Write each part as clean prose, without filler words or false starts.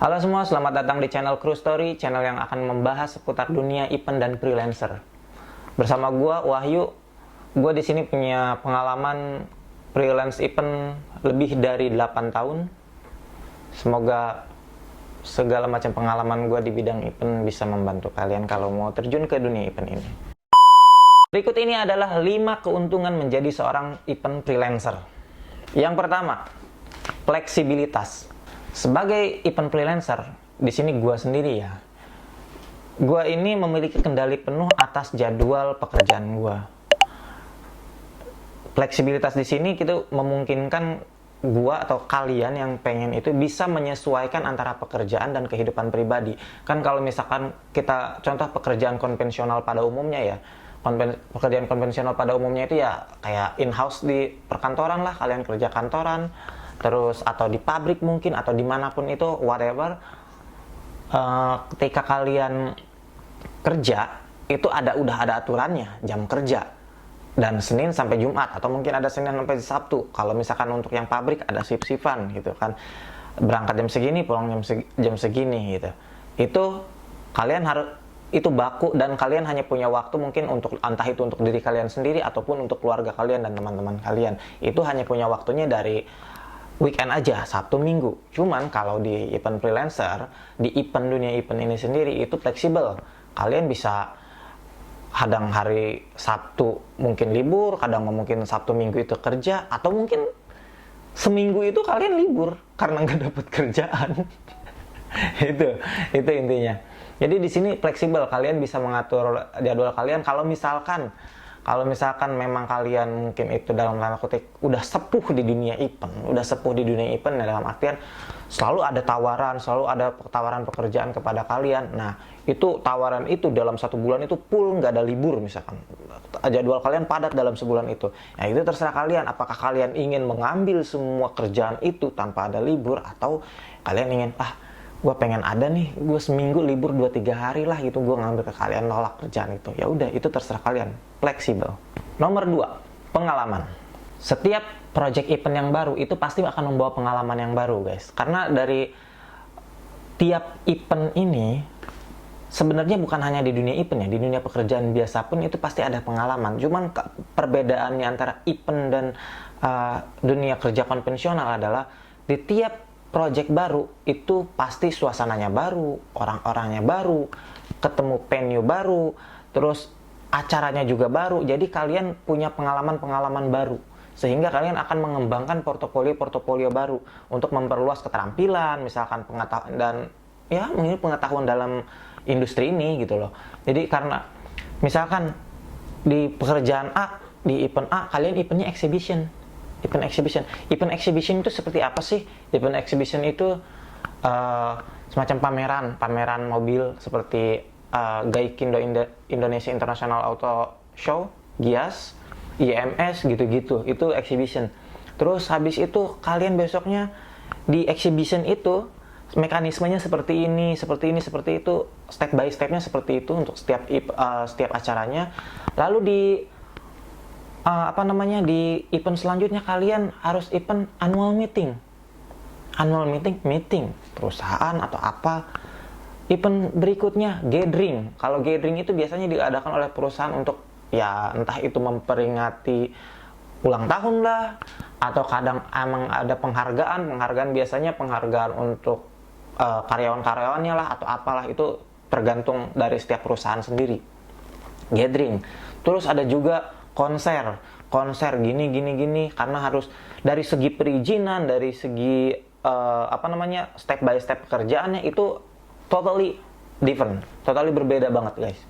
Halo semua, selamat datang di channel Crew Story, channel yang akan membahas seputar dunia event dan freelancer. Bersama gua Wahyu, gua di sini punya pengalaman freelance event lebih dari 8 tahun. Semoga segala macam pengalaman gua di bidang event bisa membantu kalian kalau mau terjun ke dunia event ini. Berikut ini adalah 5 keuntungan menjadi seorang event freelancer. Yang pertama, fleksibilitas. Sebagai event freelancer, di sini gua sendiri ya. Gua ini memiliki kendali penuh atas jadwal pekerjaan gua. Fleksibilitas di sini kita memungkinkan gua atau kalian yang pengen itu bisa menyesuaikan antara pekerjaan dan kehidupan pribadi. Kan kalau misalkan kita contoh pekerjaan konvensional pada umumnya ya, pekerjaan konvensional pada umumnya itu ya kayak in-house di perkantoran lah, kalian kerja kantoran, terus atau di pabrik mungkin atau dimanapun itu whatever. Ketika kalian kerja itu udah ada aturannya jam kerja, dan Senin sampai Jumat atau mungkin ada Senin sampai Sabtu. Kalau misalkan untuk yang pabrik ada shift-shiftan gitu kan, berangkat jam segini pulang jam segini gitu. Itu kalian harus itu baku, dan kalian hanya punya waktu mungkin untuk entah itu untuk diri kalian sendiri ataupun untuk keluarga kalian dan teman-teman kalian. Itu hanya punya waktunya dari weekend aja, Sabtu Minggu. Cuman kalau di event freelancer, di dunia event ini sendiri itu fleksibel. Kalian bisa kadang hari Sabtu mungkin libur, kadang mungkin Sabtu Minggu itu kerja, atau mungkin seminggu itu kalian libur karena nggak dapat kerjaan. itu intinya. Jadi di sini fleksibel, kalian bisa mengatur jadwal kalian. Kalau misalkan memang kalian mungkin itu dalam tanda kutip udah sepuh di dunia event, dalam artian selalu ada tawaran pekerjaan kepada kalian. Nah, itu tawaran itu dalam 1 bulan itu full, nggak ada libur misalkan. Jadwal kalian padat dalam sebulan itu. Nah, itu terserah kalian. Apakah kalian ingin mengambil semua kerjaan itu tanpa ada libur, atau kalian ingin, gue pengen ada nih, gue seminggu libur 2-3 hari lah gitu, gue ngambil ke kalian, nolak kerjaan itu. Ya udah, itu terserah kalian, fleksibel. Nomor 2, pengalaman. Setiap project event yang baru itu pasti akan membawa pengalaman yang baru, guys. Karena dari tiap event ini sebenarnya bukan hanya di dunia event ya, di dunia pekerjaan biasa pun itu pasti ada pengalaman. Cuman perbedaannya antara event dan dunia kerja konvensional adalah di tiap project baru itu pasti suasananya baru, orang-orangnya baru, ketemu venue baru, terus acaranya juga baru. Jadi kalian punya pengalaman-pengalaman baru, sehingga kalian akan mengembangkan portofolio baru untuk memperluas keterampilan, misalkan pengetahuan dan ya mungkin pengetahuan dalam industri ini gitu loh. Jadi karena misalkan di pekerjaan A, di event A, kalian eventnya exhibition. Event exhibition itu seperti apa sih? Event exhibition itu semacam pameran mobil seperti Gaikindo Indonesia International Auto Show, GIAS, IMS gitu-gitu. Itu exhibition. Terus habis itu kalian besoknya di exhibition itu mekanismenya seperti ini, seperti itu, step by stepnya seperti itu untuk setiap acaranya. Lalu di di event selanjutnya kalian harus event annual meeting perusahaan atau apa. Event berikutnya gathering. Kalau gathering itu biasanya diadakan oleh perusahaan untuk ya entah itu memperingati ulang tahun lah, atau kadang emang ada penghargaan biasanya penghargaan untuk karyawan-karyawannya lah atau apalah, itu tergantung dari setiap perusahaan sendiri. Gathering. Terus ada juga konser gini karena harus dari segi perizinan, dari segi step by step pekerjaannya itu totally different, totally berbeda banget, guys.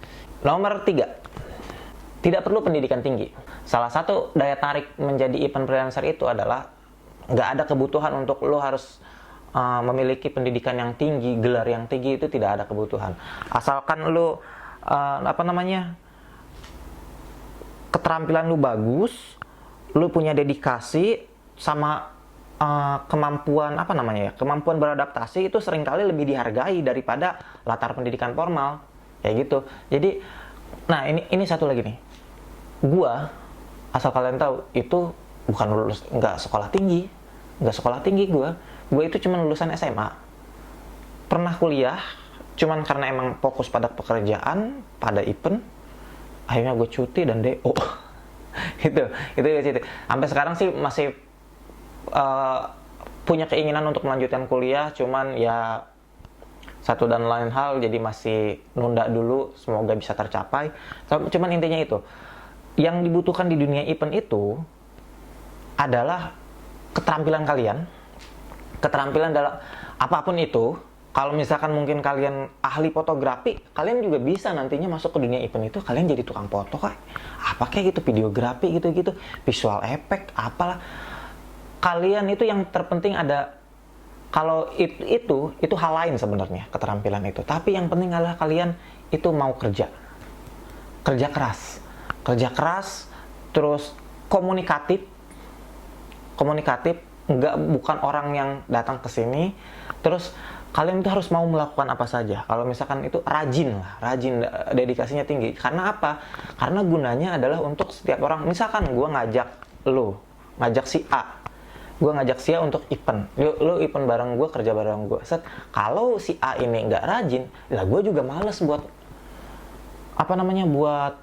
Nomor 3, tidak perlu pendidikan tinggi. Salah satu daya tarik menjadi event freelancer itu adalah nggak ada kebutuhan untuk lo harus memiliki pendidikan yang tinggi, gelar yang tinggi, itu tidak ada kebutuhan. Asalkan lo keterampilan lu bagus, lu punya dedikasi sama kemampuan kemampuan beradaptasi, itu seringkali lebih dihargai daripada latar pendidikan formal kayak gitu. Jadi, nah ini satu lagi nih, gua asal kalian tahu itu bukan nggak sekolah tinggi gua itu cuma lulusan SMA. pernah kuliah, cuman karena emang fokus pada pekerjaan, pada event, akhirnya gue cuti dan DO. itu. Sampai sekarang sih masih punya keinginan untuk melanjutkan kuliah, cuman ya satu dan lain hal jadi masih nunda dulu, semoga bisa tercapai. Cuman intinya itu, yang dibutuhkan di dunia event itu adalah keterampilan kalian, keterampilan dalam apapun itu. Kalau misalkan mungkin kalian ahli fotografi, kalian juga bisa nantinya masuk ke dunia event itu, kalian jadi tukang foto kayak apa kayak gitu, videografi gitu-gitu, visual effect, apalah. Kalian itu yang terpenting ada, kalau itu hal lain sebenarnya keterampilan itu. Tapi yang penting adalah kalian itu mau kerja keras, terus komunikatif, bukan orang yang datang ke sini terus kalian itu harus mau melakukan apa saja. Kalau misalkan itu rajin, dedikasinya tinggi. Karena apa? Karena gunanya adalah untuk setiap orang. Misalkan gue ngajak si A, gue ngajak si A untuk event. Lo event bareng gue, kerja bareng gue. Kalau si A ini nggak rajin, lah gue juga males buat buat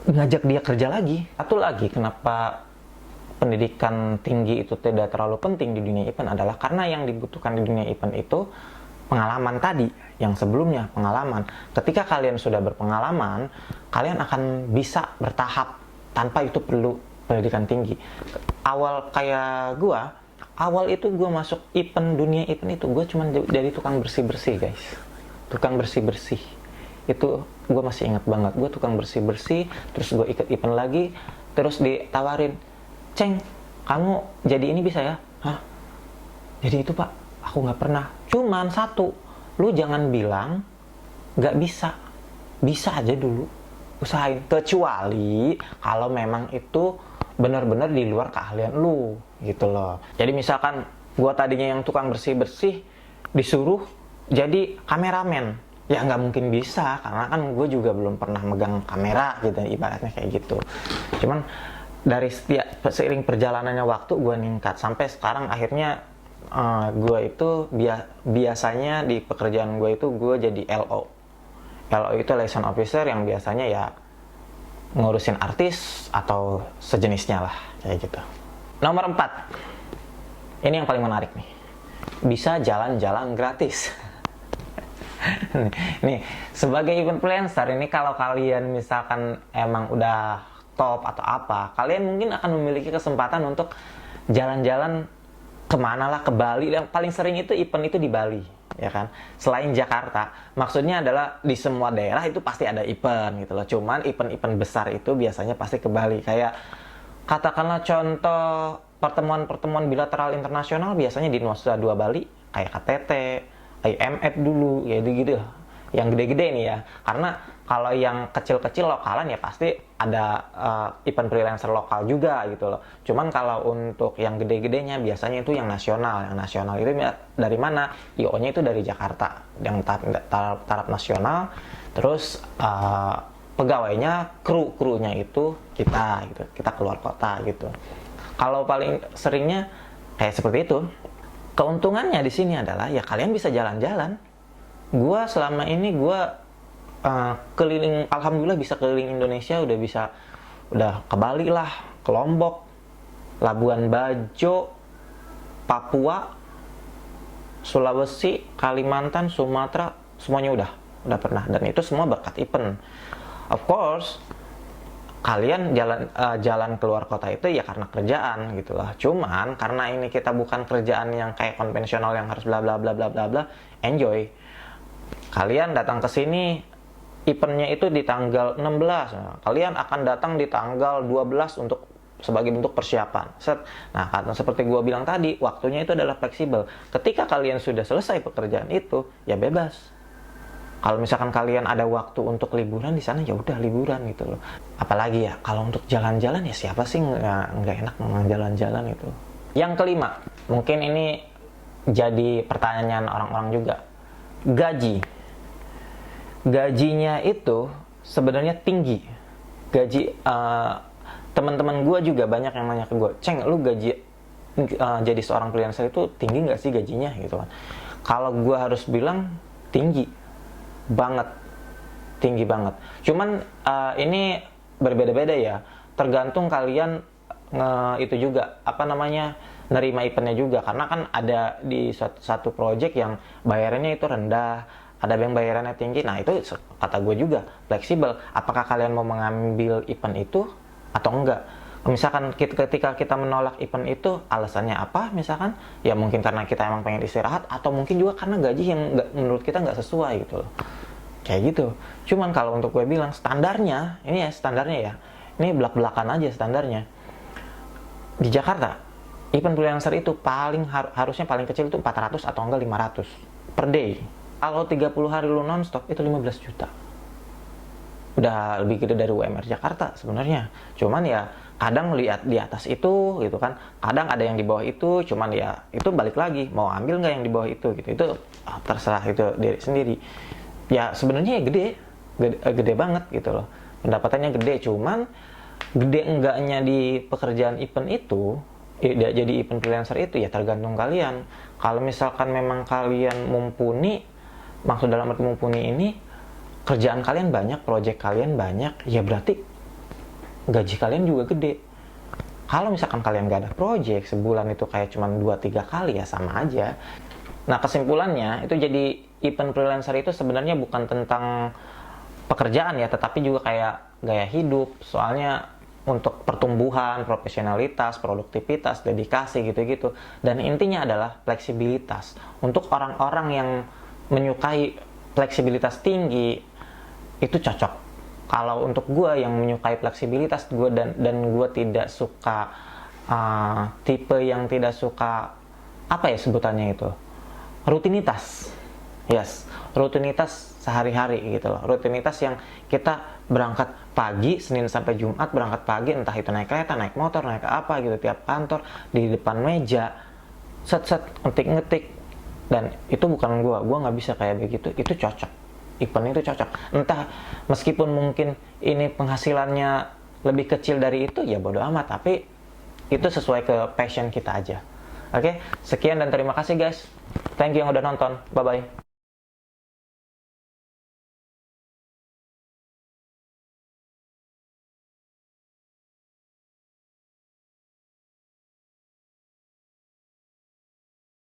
ngajak dia kerja lagi. Satu lagi, kenapa pendidikan tinggi itu tidak terlalu penting di dunia event adalah karena yang dibutuhkan di dunia event itu pengalaman tadi, yang sebelumnya pengalaman. Ketika kalian sudah berpengalaman, kalian akan bisa bertahap tanpa itu perlu pendidikan tinggi. Awal itu gue masuk dunia event itu gue cuma jadi tukang bersih-bersih, guys. Tukang bersih-bersih. Itu gue masih ingat banget, gue tukang bersih-bersih, terus gue ikut event lagi, terus ditawarin, "Ceng, kamu jadi ini bisa ya?" "Hah? Jadi itu, Pak? Aku nggak pernah." Cuman satu, lu jangan bilang nggak bisa. Bisa aja dulu, usahain. Kecuali kalau memang itu benar-benar di luar keahlian lu, gitu loh. Jadi misalkan gua tadinya yang tukang bersih-bersih, disuruh jadi kameramen, ya nggak mungkin bisa, karena kan gue juga belum pernah megang kamera gitu, ibaratnya kayak gitu. Cuman dari seiring perjalanannya waktu gue ningkat sampai sekarang akhirnya gue itu biasanya di pekerjaan gue itu gue jadi LO itu liaison officer, yang biasanya ya ngurusin artis atau sejenisnya lah kayak gitu. Nomor 4, ini yang paling menarik nih, bisa jalan-jalan gratis. Nih, sebagai event freelancer ini, kalau kalian misalkan emang udah top atau apa, kalian mungkin akan memiliki kesempatan untuk jalan-jalan kemana lah, ke Bali. Yang paling sering itu event itu di Bali, ya kan? Selain Jakarta, maksudnya adalah di semua daerah itu pasti ada event gitu loh. Cuman event-event besar itu biasanya pasti ke Bali. Kayak katakanlah contoh pertemuan bilateral internasional biasanya di Nusa Dua Bali, kayak KTT, IMF dulu, ya gitu, yang gede-gede nih ya. Karena kalau yang kecil-kecil lokalan ya pasti ada event freelancer lokal juga gitu loh. Cuman kalau untuk yang gede-gedenya biasanya itu yang nasional. Yang nasional itu dari mana? IO-nya itu dari Jakarta, yang taraf nasional. Terus pegawainya, krunya itu kita gitu. Kita keluar kota gitu. Kalau paling seringnya kayak seperti itu. Keuntungannya di sini adalah ya kalian bisa jalan-jalan. Gua selama ini keliling, alhamdulillah bisa keliling Indonesia, udah ke Bali lah, ke Lombok, Labuan Bajo, Papua, Sulawesi, Kalimantan, Sumatera, semuanya udah pernah, dan itu semua berkat event. Of course, kalian jalan keluar kota itu ya karena kerjaan gitu lah. Cuman karena ini kita bukan kerjaan yang kayak konvensional yang harus bla bla bla bla bla bla, enjoy. Kalian datang ke sini, eventnya itu di tanggal 16. Nah, kalian akan datang di tanggal 12 untuk sebagai bentuk persiapan. Nah, karena seperti gua bilang tadi, waktunya itu adalah fleksibel. Ketika kalian sudah selesai pekerjaan itu, ya bebas. Kalau misalkan kalian ada waktu untuk liburan di sana, ya udah liburan gitu loh. Apalagi ya kalau untuk jalan-jalan, ya siapa sih nggak enak mau jalan-jalan itu. Yang kelima, mungkin ini jadi pertanyaan orang-orang juga. Gajinya itu sebenarnya tinggi. Teman-teman gue juga banyak yang nanya ke gue, "Ceng, lu gaji jadi seorang freelancer itu tinggi nggak sih gajinya?" gitu kan. Kalau gue harus bilang tinggi banget, tinggi banget. Cuman ini berbeda-beda ya, tergantung kalian itu juga apa namanya, nerima eventnya juga, karena kan ada di satu project yang bayarannya itu rendah, ada yang bayarannya tinggi. Nah itu kata gue juga fleksibel, apakah kalian mau mengambil event itu atau enggak. Misalkan ketika kita menolak event itu alasannya apa, misalkan ya mungkin karena kita emang pengen istirahat, atau mungkin juga karena gaji yang menurut kita nggak sesuai gitu loh, kayak gitu. Cuman kalau untuk gue bilang standarnya, ini ya standarnya ya, ini belak-belakan aja standarnya. Di Jakarta, event freelancer itu harusnya paling kecil itu 400 atau enggak 500 per day. Kalau 30 hari lu nonstop itu 15 juta. Udah lebih gede dari UMR Jakarta sebenarnya. Cuman ya kadang lihat di atas itu gitu kan. Kadang ada yang di bawah itu, cuman ya itu balik lagi mau ambil nggak yang di bawah itu gitu. Itu terserah itu diri sendiri. Ya sebenarnya ya gede banget gitu loh. Pendapatannya gede, cuman gede enggaknya di pekerjaan event itu, jadi event freelancer itu ya tergantung kalian. Kalau misalkan memang kalian mumpuni, maksud dalam arti mumpuni ini, kerjaan kalian banyak, project kalian banyak, ya berarti gaji kalian juga gede. Kalau misalkan kalian gak ada project, sebulan itu kayak cuma 2-3 kali, ya sama aja. Nah kesimpulannya, itu jadi event freelancer itu sebenarnya bukan tentang pekerjaan ya, tetapi juga kayak gaya hidup. Soalnya untuk pertumbuhan, profesionalitas, produktivitas, dedikasi gitu-gitu. Dan intinya adalah fleksibilitas. Untuk orang-orang yang menyukai fleksibilitas tinggi, itu cocok. Kalau untuk gue yang menyukai fleksibilitas, gue dan gue tidak suka tipe yang tidak suka, apa ya sebutannya itu, rutinitas. Yes, rutinitas sehari-hari gitu loh. Rutinitas yang kita berangkat pagi, Senin sampai Jumat berangkat pagi, entah itu naik kereta, naik motor, naik apa gitu, tiap kantor, di depan meja, set-set, ngetik-ngetik. Dan itu bukan gue nggak bisa kayak begitu. Itu cocok, event itu cocok. Entah meskipun mungkin ini penghasilannya lebih kecil dari itu, ya bodo amat, tapi itu sesuai ke passion kita aja. Oke, sekian dan terima kasih guys. Thank you yang udah nonton. Bye-bye.